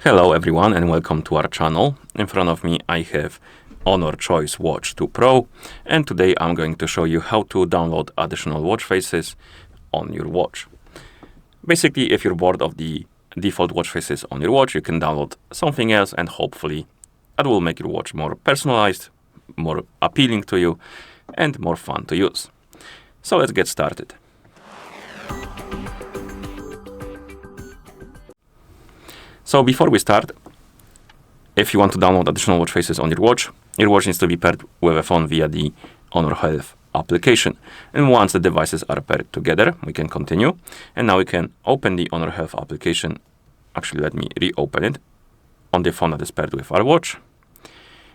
Hello everyone and welcome to our channel. In front of me I have HONOR Choice Watch 2 Pro, and today I'm going to show you how to download additional watch faces on your watch. Basically, if you're bored of the default watch faces on your watch, you can download something else, and hopefully that will make your watch more personalized, more appealing to you, and more fun to use. So let's get started. So before we start, if you want to download additional watch faces on your watch needs to be paired with a phone via the HONOR Health application. And once the devices are paired together, we can continue. And now we can open the HONOR Health application. Actually, let me reopen it on the phone that is paired with our watch.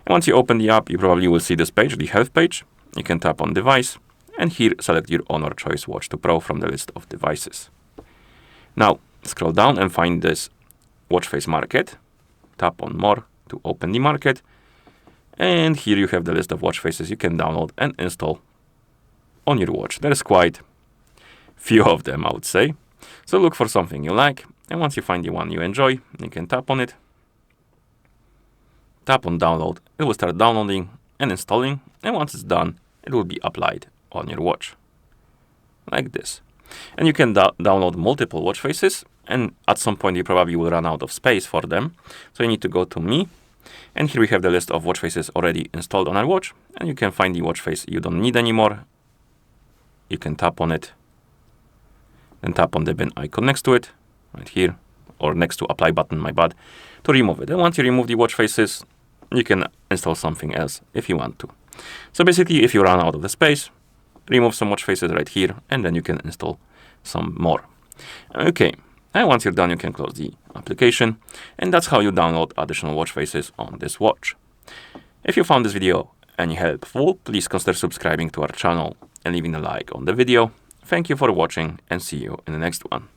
And once you open the app, you probably will see this page, the health page. You can tap on device, and here select your HONOR Choice Watch 2 Pro from the list of devices. Now scroll down and find this watch face market. Tap on more to open the market, and here you have the list of watch faces you can download and install on your watch. There's quite few of them, I would say. So look for something you like, and once you find the one you enjoy, you can tap on it. Tap on download. It will start downloading and installing, and once it's done, it will be applied on your watch like this. And you can download multiple watch faces, and at some point you probably will run out of space for them. So you need to go to Me, and here we have the list of watch faces already installed on our watch, and you can find the watch face you don't need anymore. You can tap on it, then tap on the bin icon next to it, right here, or next to apply button, my bad, to remove it. And once you remove the watch faces, you can install something else if you want to. So basically, if you run out of the space, remove some watch faces right here, and then you can install some more. Okay, and once you're done, you can close the application, and that's how you download additional watch faces on this watch. If you found this video any helpful, please consider subscribing to our channel and leaving a like on the video. Thank you for watching, and see you in the next one.